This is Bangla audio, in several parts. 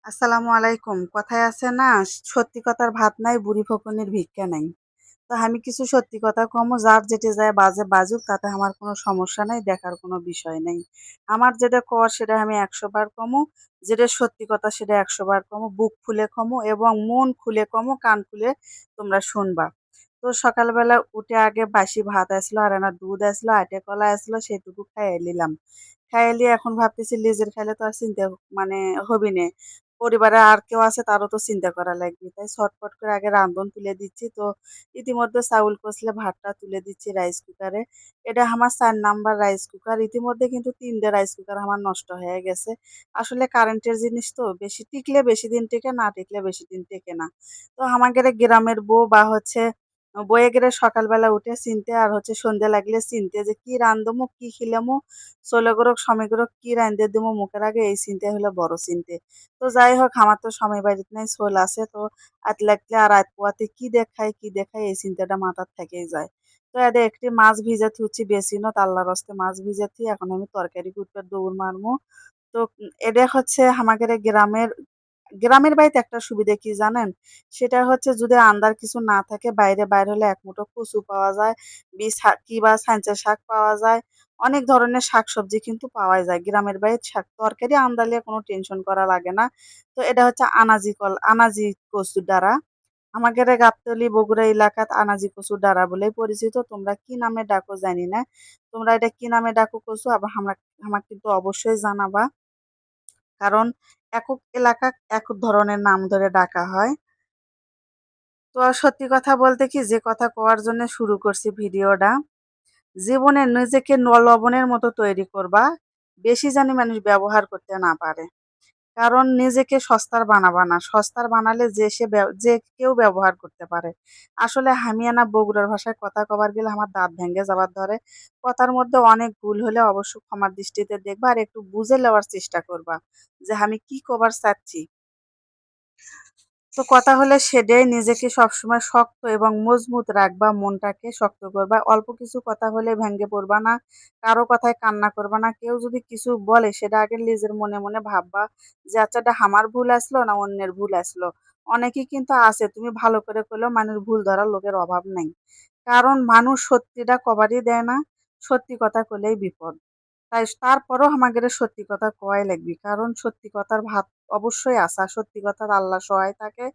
আসসালামু আলাইকুম। কথায় আছে না, সত্যি কথার ভাত নাই, বুড়ি ফকনের ভিক্ষা নাই। তো আমি কিছু সত্যি কথা কমু, যার যেটে যায় বাজে বাজুক, তাতে আমার কোনো সমস্যা নাই, দেখার কোনো বিষয় নাই। আমার যেটা কওয়ার সেটা আমি ১০০ বার কমু, যেটা সত্যি কথা সেটা ১০০ বার কমু, বুক ফুলে কমু এবং মন খুলে কমু, কান খুলে তোমরা শুনবা। তো সকালবেলা উঠে আগে বাসি ভাত আসলো, আর এনা দুধ আসলো, আটে কলা আসলো, সেটুকু খাইয়ে নিলাম। খাইয়ে লিয়ে এখন ভাবতেছি লেজের খাইলে তো আর চিন্তা মানে হবিনে। পরিবারে আর কেউ আছে তারও তো চিন্তা করা লাগবে। তাই ছটফট করে আগে রান্ধন তুলে দিচ্ছি। তো ইতিমধ্যে চাউল কষলে ভাতটা তুলে দিচ্ছি রাইস কুকারে। এটা আমার ৪ নাম্বার রাইস কুকার। ইতিমধ্যে কিন্তু ৩ টে রাইস কুকার আমার নষ্ট হয়ে গেছে। আসলে কারেন্টের জিনিস তো বেশি টিকলে বেশি দিন টেকে, না টিকলে বেশি দিন টেকে না। তো আমাদের গ্রামের বউ বা হচ্ছে বয়ে গেলে সকালবেলা উঠে চিনতে, আর হচ্ছে সন্ধ্যা লাগলে চিনতে যে কি রান্ধমু, কি খিলামু, ছোলে গরক সময় গরক কি রাইন্দে দিমু মুখের আগে, এই চিন্তা হলো বড় চিন্তা। তো যাই হোক, আমার তো সময় বাড়িতে নাই, ছোল আছে। তো আত লাগলে আর আত পোয়াতে কি দেখাই এই চিন্তাটা মাথার থেকেই যায়। তো এদে একটি মাছ ভিজে থুচ্ছি, বেশি না, আল্লাহর হস্তে মাছ ভিজে থুই, এখন আমি তরকারি কুটতে দৌড় মারমু। তো এটা হচ্ছে আমাদের গ্রামের বাড়িতে একটা সুবিধা কি জানেন? সেটা হচ্ছে যদি আন্দার কিছু না থাকে, বাইরে বাইর হলে এক মুঠো কচু পাওয়া যায়, কিবা ছাইঞ্চা শাক পাওয়া যায়। অনেক ধরনের শাকসবজি কিন্তু পাওয়াই যায়। গ্রামের বাড়ির শাক তরকারি আনদালে কোনো টেনশন করা লাগে না। তো এটা হচ্ছে আনাজি কচুর ডাঁড়া। আমাদের গাবতলী বগুড়া এলাকাত আনাজি কচুর ডাঁড়া বলেই পরিচিত। তোমরা কি নামে ডাকো জানি না। তোমরা এটা কি নামে ডাকো কচু আবার হামাক কিন্তু অবশ্যই জানাবা। কারণ একেক এলাকা একেক ধরনের নাম ধরে ডাকা হয়। তো সত্যি কথা বলতে কি, যে কথা কওয়ার জন্য শুরু করছি ভিডিওটা, জীবনে নিজেকে লবণের মতো তৈরি করবা, বেশি জানি মানুষ ব্যবহার করতে না পারে। কারণ নিজেকে সস্তার বানাবা না। সস্তার বানালে যে কেউ ব্যবহার করতে পারে। আসলে হামিয়ানা বগুড়ার ভাষায় কথা কবার গেলে আমার দাঁত ভেঙে যাবার ধরে। কথার মধ্যে অনেক ভুল হলে অবশ্য ক্ষমার দৃষ্টিতে দেখবা, আর একটু বুঝে নেওয়ার চেষ্টা করবা যে আমি কি কবার চাচ্ছি। তো কথা হলে সেটাই, নিজেকে সবসময় শক্ত এবং মজবুত রাখবা, মনটাকে শক্ত করবা। অল্প কিছু কথা হলে ভেঙে পড়বা না, কারো কথায় কান্না করবা না। কেউ যদি কিছু বলে সেটা আগে নিজের মনে মনে ভাববা যে আচ্ছা, এটা আমার ভুল আসলো না অন্যের ভুল আসলো। অনেকেই কিন্তু আছে, তুমি ভালো করে করলেও মানুষ ভুল ধরার লোকের অভাব নাই। কারণ মানুষ সত্যিটা কবারই দেয় না, সত্যি কথা কইলেই বিপদ। তাই তারপরও আমাদের সত্যি কথা কওয়াই লাগবি। কারণ সত্যি কথার ভাত অবশ্যই আছে। আর সত্যি কথার আল্লাহ সহায় থাকে।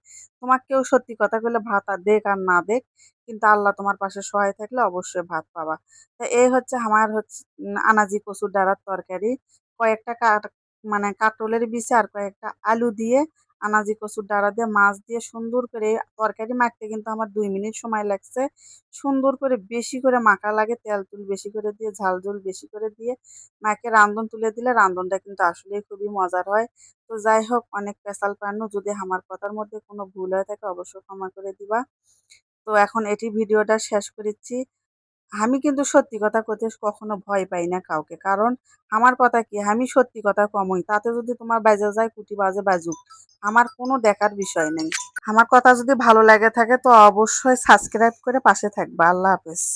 তোমাক কেউ সত্যি কথা কইলে ভাত আর দেখ আর না দেখ, কিন্তু আল্লাহ তোমার পাশে সহায় থাকলে অবশ্যই ভাত পাবা। তো এই হচ্ছে আমার হচ্ছে আনাজি কচুর ডাঁড়ার তরকারি। কয়েকটা কাটলের বিচি আর কয়েকটা আলু দিয়ে, আনাজি কচুর ডাঁড়া দিয়ে, মাছ দিয়ে সুন্দর করে তরকারি মাখতে কিন্তু আমার ২ মিনিট সময় লাগছে। সুন্দর করে বেশি করে মাখা লাগে, তেল-তুল বেশি করে দিয়ে, ঝাল-ঝুল বেশি করে দিয়ে মাকে রান্ধন তুলে দিলে রান্ধনটা কিন্তু আসলেই খুবই মজার হয়। তো যাই হোক, অনেক পেঁচাল পান্ন, যদি আমার কথার মধ্যে কোনো ভুল হয়ে থাকে অবশ্যই ক্ষমা করে দিবা। তো এখন ভিডিওটা শেষ করিচ্ছি। আমি কিন্তু সত্যি কথা কইতে কখনো ভয় পাই না কাউকে। কারণ আমার কথা কি, আমি সত্যি কথা কমই। তাতে যদি তোমার বাইজা যায় কুটি বাজে বাজুক। আমার কোনো দেখার বিষয় নেই। আমার কথা যদি ভালো লাগে থাকে তো অবশ্যই সাবস্ক্রাইব করে পাশে থাকবা। আল্লাহ হাফেজ।